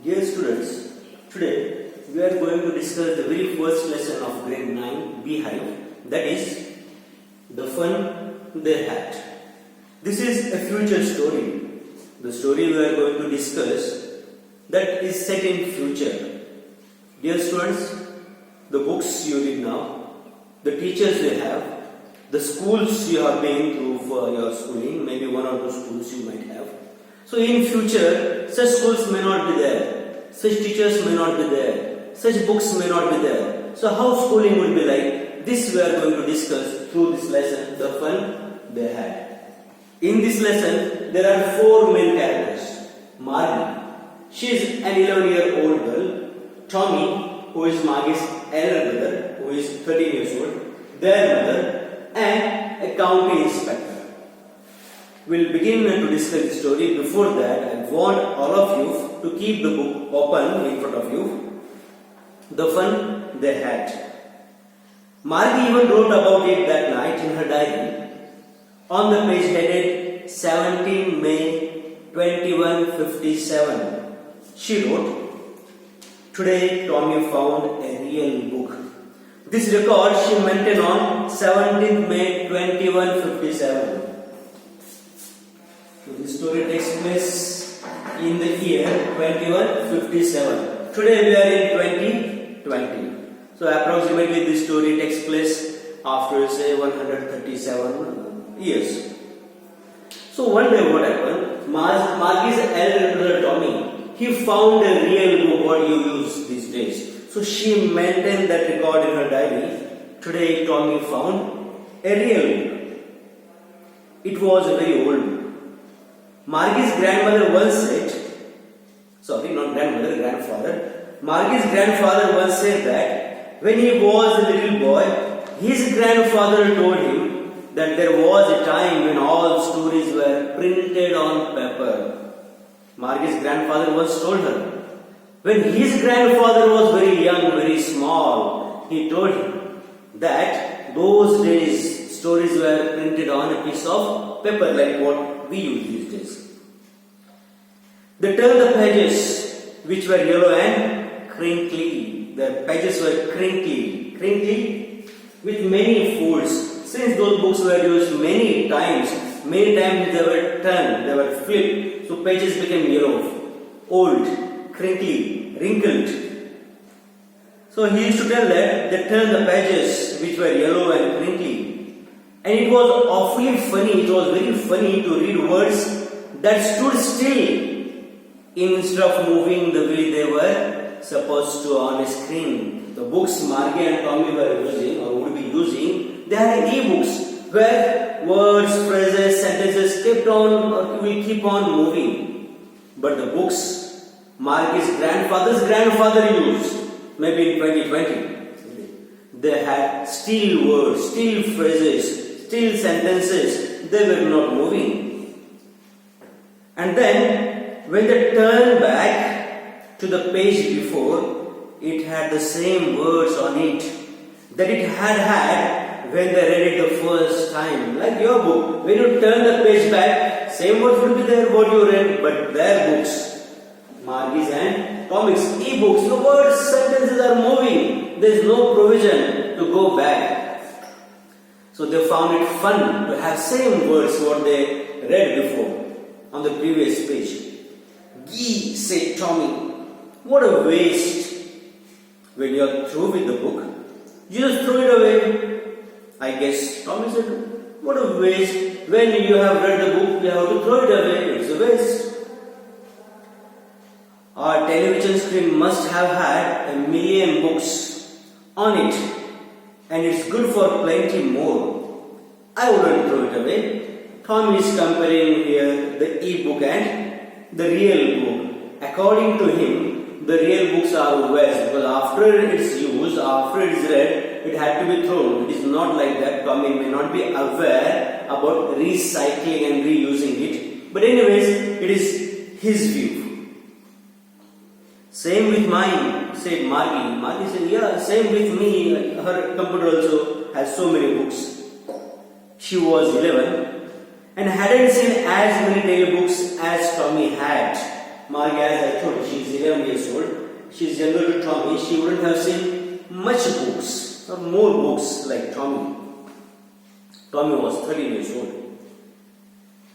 Dear students, today we are going to discuss the very first lesson of grade 9 Beehive, that is the fun they had. This is a future story. The story we are going to discuss that is set in future. Dear students, the books you read now, the teachers you have, the schools you have been through for your schooling, maybe one or two schools you might have. So in future, such schools may not be there, such teachers may not be there, such books may not be there. So how schooling would be like? This we are going to discuss through this lesson, the fun they had. In this lesson, there are four main characters. Margie, she is an 11-year-old girl. Tommy, who is Margie's elder brother, who is 13 years old, their mother, and a county inspector. We'll begin to discuss the story. Before that, I want all of you to keep the book open in front of you. The fun they had. Margie even wrote about it that night in her diary. On the page headed 17 May 2157, she wrote, "Today Tommy found a real book." This record she maintained on 17th May 2157. So this story takes place in the year 2157. Today we are in 2020. So approximately this story takes place after say 137 years. So one day what happened? Margie's elder brother Tommy, he found a real book what you use these days. So she maintained that record in her diary. Today Tommy found a real book. It was a very old book. Margie's grandmother once said, Margie's grandfather once said that when he was a little boy, his grandfather told him that there was a time when all stories were printed on paper. Margie's grandfather once told her, when his grandfather was very young, very small, he told him that those days stories were printed on a piece of paper like what we use these days. They turned the pages which were yellow and crinkly. The pages were crinkly with many folds. Since those books were used many times they were turned, they were flipped, so pages became yellow, old, crinkly, wrinkled. So he used to tell that they turned the pages which were yellow and crinkly. And it was awfully funny, it was very funny to read words that stood still instead of moving the way they were supposed to on a screen. The books Margie and Tommy were using or would be using, they had e-books where words, phrases, sentences will keep on moving. But the books Margie's grandfather's grandfather used, maybe in 2020, they had still words, still phrases, still sentences, they were not moving. And then when they turned back to the page before, it had the same words on it that it had when they read it the first time. Like your book, when you turn the page back, same words will be there what you read, but their books, Margie's and Tommy's e-books, the words, sentences are moving. There is no provision to go back. So they found it fun to have same words what they read before on the previous page. "Gee," said Tommy, "what a waste. When you are through with the book, you just throw it away." I guess Tommy said, "What a waste. When you have read the book, you have to throw it away. It's a waste." Our television screen must have had 1,000,000 books on it, and it's good for plenty more. I wouldn't throw it away. Tommy is comparing here the e-book and the real book. According to him, the real books are worse because after it's used, after it's read, it had to be thrown. It is not like that. Tommy may not be aware about recycling and reusing it. But anyways, it is his view. "Same with mine," said Margie. Margie said, "Yeah, same with me. Her computer also has so many books." She was 11 and hadn't seen as many daily books as Tommy had. Margie, as I told you, she's 11 years old. She's younger to Tommy. She wouldn't have seen much books or more books like Tommy. Tommy was 13 years old.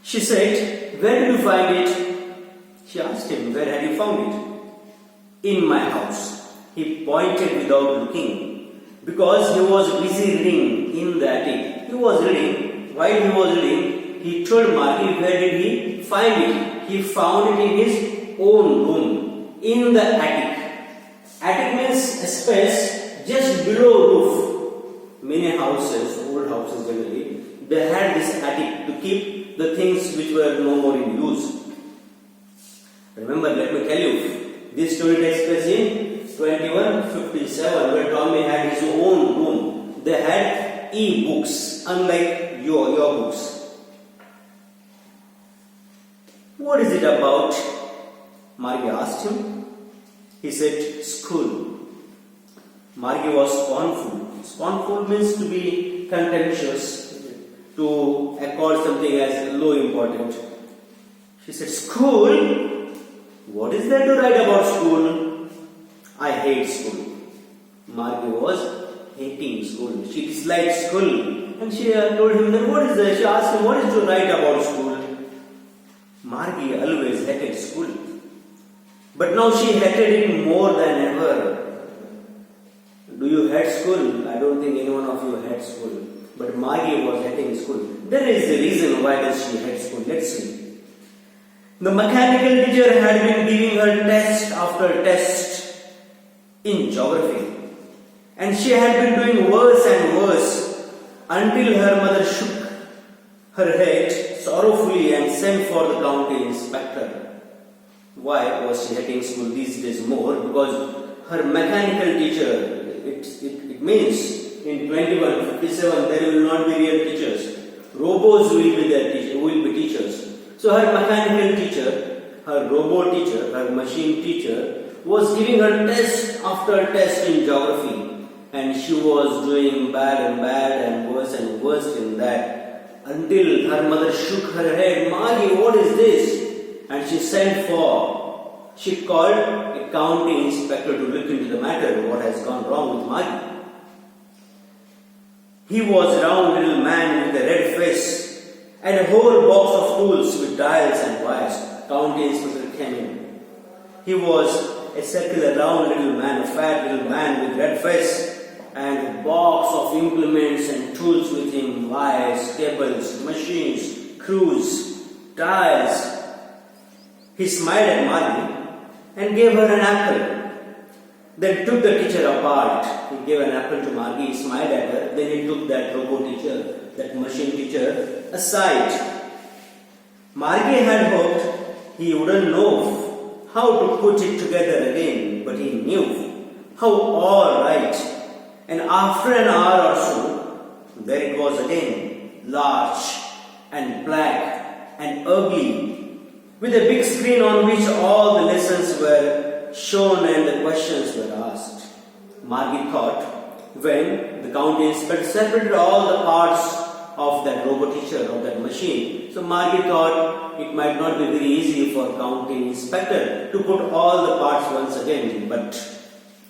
She said, "Where did you find it?" She asked him, "Where had you found it?" "In my house." He pointed without looking because he was busy reading in the attic. He was reading. While he was reading, he told Margie where did he find it. He found it in his own room, in the attic. Attic means a space just below roof. Many houses, old houses generally, they had this attic to keep the things which were no more in use. Remember, let me tell you, this story takes place in 2157, where Tommy had his own room. They had e-books, unlike your books. "What is it about?" Margie asked him. He said, "School." Margie was scornful. Scornful means to be contemptuous, to accord something as low important. She said, "School? What is there to write about school? I hate school." Margie was hating school. She disliked school. And she told him that what is there? She asked him, "What is to write about school?" Margie always hated school. But now she hated it more than ever. Do you hate school? I don't think any one of you hates school. But Margie was hating school. There is a reason why does she hate school. Let's see. The mechanical teacher had been giving her test after test in geography. And she had been doing worse and worse until her mother shook her head sorrowfully and sent for the county inspector. Why was she hating school these days more? Because her mechanical teacher, it means in 2157 there will not be real teachers. Robots will be their teacher, will be teachers. So her mechanical teacher, her robot teacher, her machine teacher was giving her test after test in geography, and she was doing bad and worse in that until her mother shook her head. "Margie, what is this?" And she called a county inspector to look into the matter, what has gone wrong with Margie. He was a round little man with a red face and a whole box of tools with dials and wires. County inspector came in. He was a circular round little man, a fat little man with red face and a box of implements and tools with him, wires, cables, machines, screws, dials. He smiled at Margie and gave her an apple. Then took the teacher apart. He gave an apple to Margie, he smiled at her. Then he took that robot teacher, that machine teacher, aside. Margie had hoped he wouldn't know how to put it together again, but he knew how all right. And after an hour or so, there it was again, large and black and ugly, with a big screen on which all the lessons were shown and the questions were asked. Margie thought, when the county inspector separated all the parts of that robot teacher, of that machine, so Margie thought it might not be very easy for county inspector to put all the parts once again, but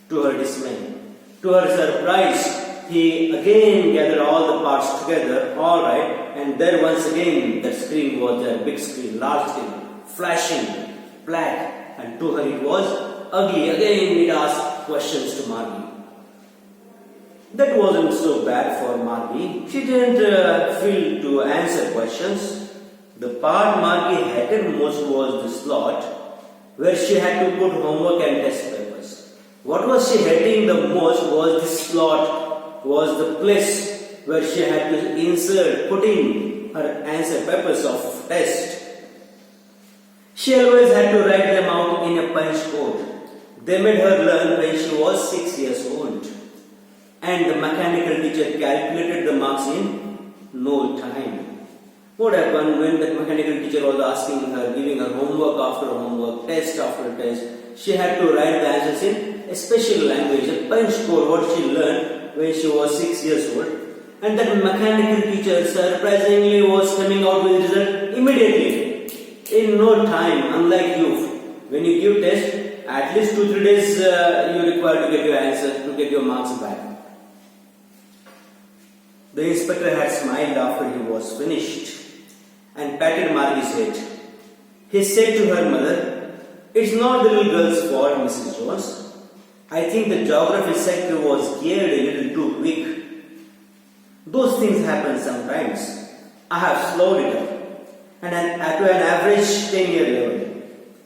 to her dismay, to her surprise, he again gathered all the parts together, all right, and there once again that screen was a big screen, large screen, flashing, black, and to her it was ugly. Again it asked questions to Margie. That wasn't so bad for Margie. She didn't feel to answer questions. The part Margie hated most was the slot where she had to put homework and test papers. What was she hating the most was the slot, was the place where she had to put in her answer papers of test. She always had to write them out in a punch code. They made her learn when she was 6 years old. And the mechanical teacher calculated the marks in no time. What happened when the mechanical teacher was asking her, giving her homework after homework, test after test, she had to write the answers in a special language, a punch code, what she learned when she was 6 years old. And that mechanical teacher surprisingly was coming out with the result immediately, in no time, unlike you. When you give test, at least 2-3 days you require to get your answer, to get your marks back. The inspector had smiled after he was finished and patted Margie's head. He said to her mother, "It's not the little girl's fault, Mrs. Jones. I think the geography sector was geared a little too quick. Those things happen sometimes. I have slowed it up and to an average 10-year level.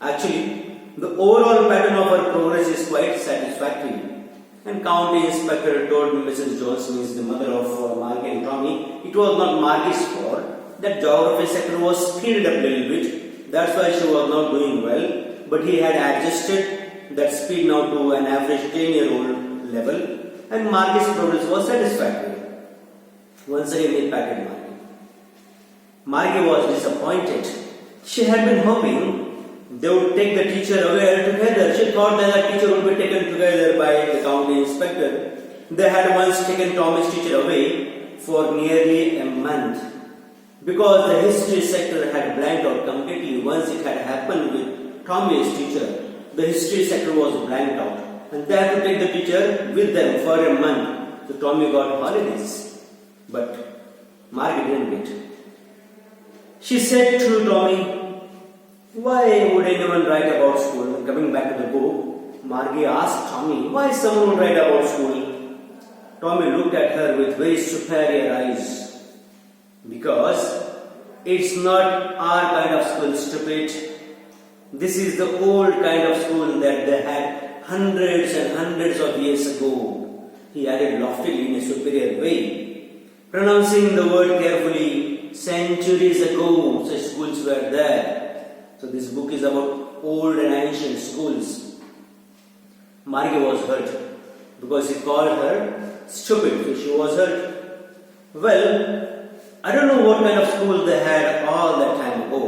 Actually, the overall pattern of her progress is quite satisfactory." And County Inspector told Mrs. Jones, means the mother of Margie and Tommy, it was not Margie's fault. That geography sector was speeded up a little bit. That's why she was not doing well. But he had adjusted that speed now to an average 10-year-old level. And Margie's progress was satisfactory. Once again he patted Margie. Margie was disappointed. She had been hoping they would take the teacher away together. She thought that the teacher would be taken together by the county inspector. They had once taken Tommy's teacher away for nearly a month because the history sector had blanked out completely. Once it had happened with Tommy's teacher, the history sector was blanked out and they had to take the teacher with them for a month. So Tommy got holidays, but Margie didn't get. She said to Tommy, "Why would anyone write about school?" Coming back to the book, Margie asked Tommy, "Why someone would write about school?" Tommy looked at her with very superior eyes. "Because it's not our kind of school, stupid. This is the old kind of school that they had hundreds and hundreds of years ago," he added loftily in a superior way, pronouncing the word carefully. Centuries ago, such schools were there. So this book is about old and ancient schools. Margie was hurt because he called her stupid. So she was hurt. Well, I don't know what kind of school they had all that time ago.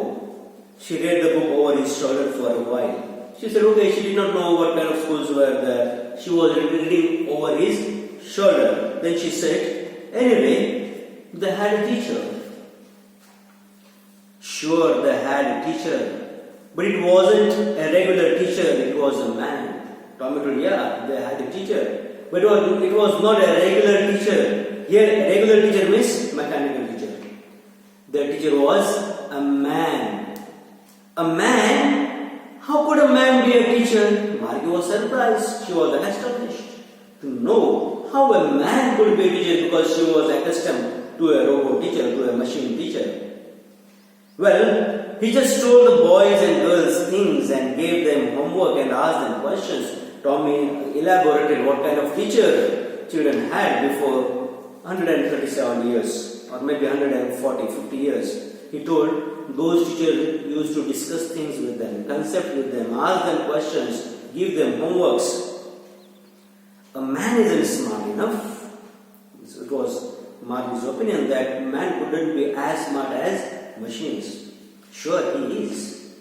She read the book over his shoulder for a while. She said, okay, she did not know what kind of schools were there. She was reading over his shoulder. Then she said, anyway, they had a teacher. Sure, they had a teacher. But it wasn't a regular teacher, it was a man. Tommy told, yeah, they had a teacher. But it was not a regular teacher. Here, a regular teacher means mechanical teacher. The teacher was a man. A man? How could a man be a teacher? Margie was surprised. She was astonished to know how a man could be a teacher because she was accustomed to a robot teacher, to a machine teacher. Well, he just told the boys and girls things and gave them homework and asked them questions. Tommy elaborated what kind of teacher children had before 137 years or maybe 140, 50 years. He told those teachers used to discuss things with them, concept with them, ask them questions, give them homeworks. A man isn't smart enough. So it was Margie's opinion that man couldn't be as smart as machines. Sure, he is.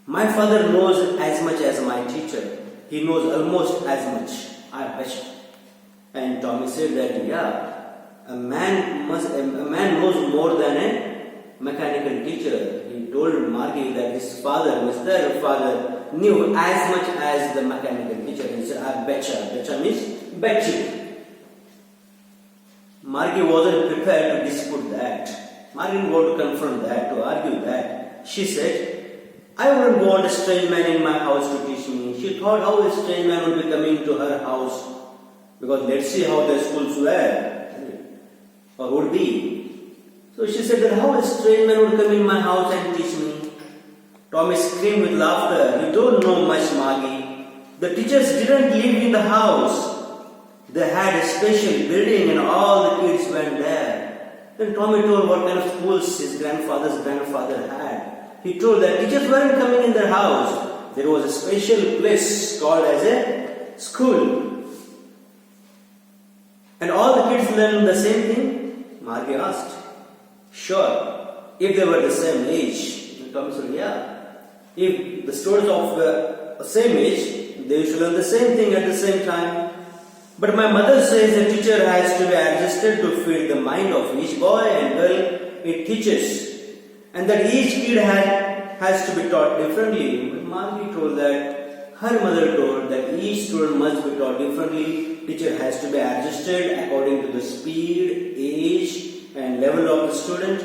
My father knows as much as my teacher. He knows almost as much, I bet. And Tommy said that, yeah, a man knows more than a mechanical teacher. He told Margie that his father, their father, knew as much as the mechanical teacher. He said, I betcha. Betcha means bet you. Margie wasn't prepared to dispute that. Margie didn't want to confront that, to argue that. She said, I wouldn't want a strange man in my house to teach me. She thought how a strange man would be coming to her house. Because let's see how the schools were, or would be. So she said that how a strange man would come in my house and teach me. Tommy screamed with laughter. You don't know much, Margie. The teachers didn't live in the house. They had a special building and all the kids went there. Then Tommy told what kind of schools his grandfather's grandfather had. He told that teachers weren't coming in their house. There was a special place called as a school. And all the kids learned the same thing? Margie asked. Sure, if they were the same age. And Tommy said, yeah. If the students of the same age, they used to learn the same thing at the same time. But my mother says the teacher has to be adjusted to fit the mind of each boy and girl it teaches. And that each kid has to be taught differently. Margie told that her mother told that each student must be taught differently. Teacher has to be adjusted according to the speed, age and level of the student.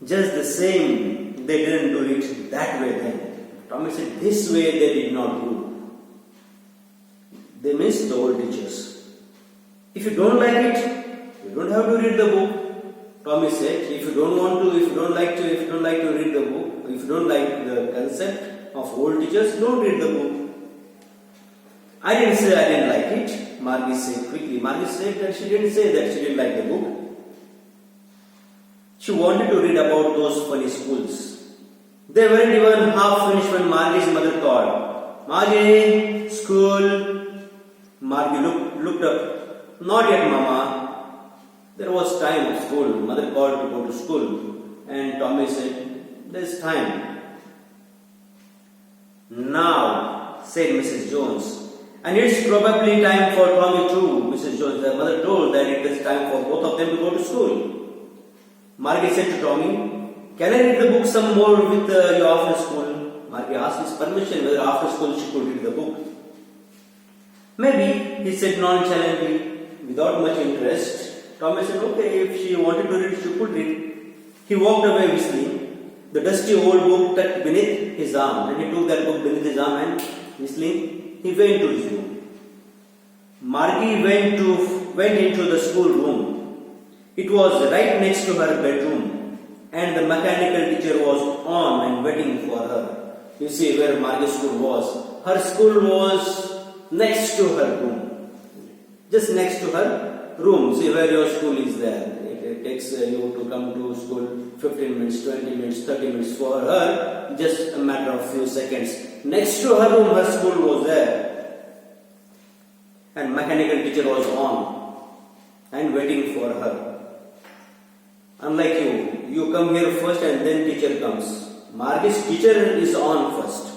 Just the same, they didn't do it that way then. Tommy said this way they did not do. They missed the old teachers. If you don't like it, you don't have to read the book. Tommy said, if you don't want to, if you don't like to read the book, if you don't like the concept of old teachers, don't read the book. I didn't say I didn't like it, Margie said quickly. Margie said that she didn't say that she didn't like the book. She wanted to read about those funny schools. They weren't even half finished when Margie's mother called. Margie, school. Margie looked up. Not yet, Mama. There was time of school. Mother called to go to school. And Tommy said, there's time. Now, said Mrs. Jones. And it's probably time for Tommy too, Mrs. Jones. The mother told that it is time for both of them to go to school. Margie said to Tommy, can I read the book some more with you after school? Margie asked his permission whether after school she could read the book. Maybe, he said nonchalantly, without much interest. Tommy said, okay, if she wanted to read, she could read. He walked away whistling. The dusty old book tucked beneath his arm, and he took that book beneath his arm and whistling, he went to his room. Margie went into the school room. It was right next to her bedroom, and the mechanical teacher was on and waiting for her. You see where Margie's school was. Her school was next to her room. Just next to her room. See where your school is there. It takes you to come to school 15 minutes, 20 minutes, 30 minutes. For her, just a matter of few seconds. Next to her room, her school was there. And mechanical teacher was on and waiting for her. Unlike you come here first and then teacher comes. Margie's teacher is on first.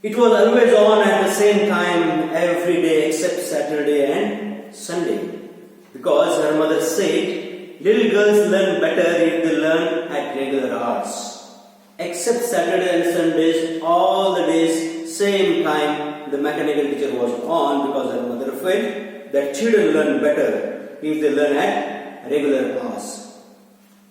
It was always on at the same time every day except Saturday and Sunday. Because her mother said, little girls learn better if they learn at regular hours. Except Saturday and Sundays, all the days, same time, the mechanical teacher was on because her mother felt that children learn better if they learn at regular hours.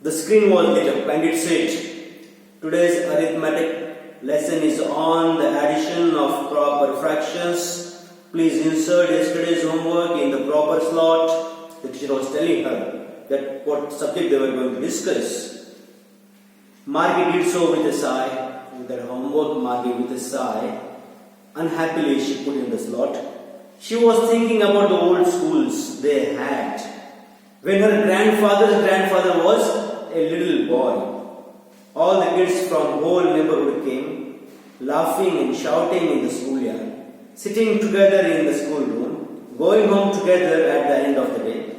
The screen was lit up and it said, today's arithmetic lesson is on the addition of proper fractions. Please insert yesterday's homework in the proper slot. The teacher was telling her that what subject they were going to discuss. Margie did so with a sigh. With that homework, Margie with a sigh. Unhappily, she put in the slot. She was thinking about the old schools they had. When her grandfather's grandfather was a little boy, all the kids from whole neighborhood came, laughing and shouting in the schoolyard, sitting together in the schoolroom, going home together at the end of the day.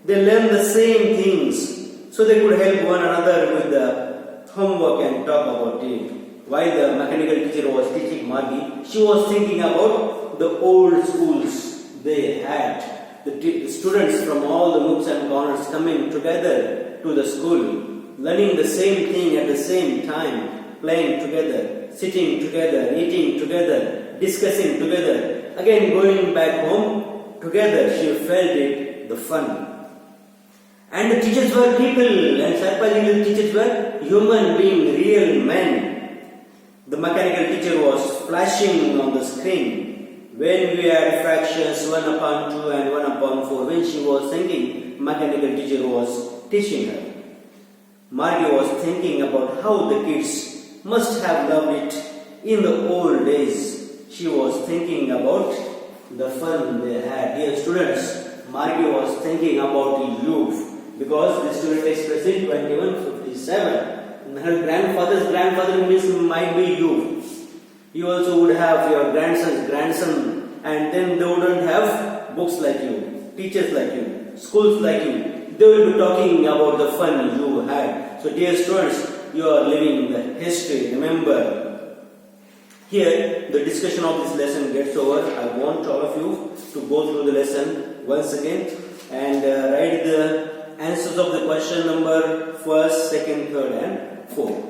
They learned the same things, so they could help one another with the homework and talk about it. While the mechanical teacher was teaching Margie, she was thinking about the old schools they had. The students from all the nooks and corners coming together to the school, learning the same thing at the same time, playing together, sitting together, eating together, discussing together, again going back home together. She felt it, the fun. And the teachers were people, and surprisingly the teachers were human beings, real men. The mechanical teacher was flashing on the screen. When we had fractions 1 upon 2 and 1 upon 4, when she was thinking, mechanical teacher was teaching her. Margie was thinking about how the kids must have loved it in the old days. She was thinking about the fun they had. Dear students, Margie was thinking about youth because the student expressed in 2157. Her grandfather's grandfather means might be you. You also would have your grandson's grandson, and then they wouldn't have books like you, teachers like you, schools like you. They will be talking about the fun you had. So dear students, you are living the history. Remember, here the discussion of this lesson gets over. I want all of you to go through the lesson once again and write the answers of the question number 1st, 2nd, 3rd and 4th.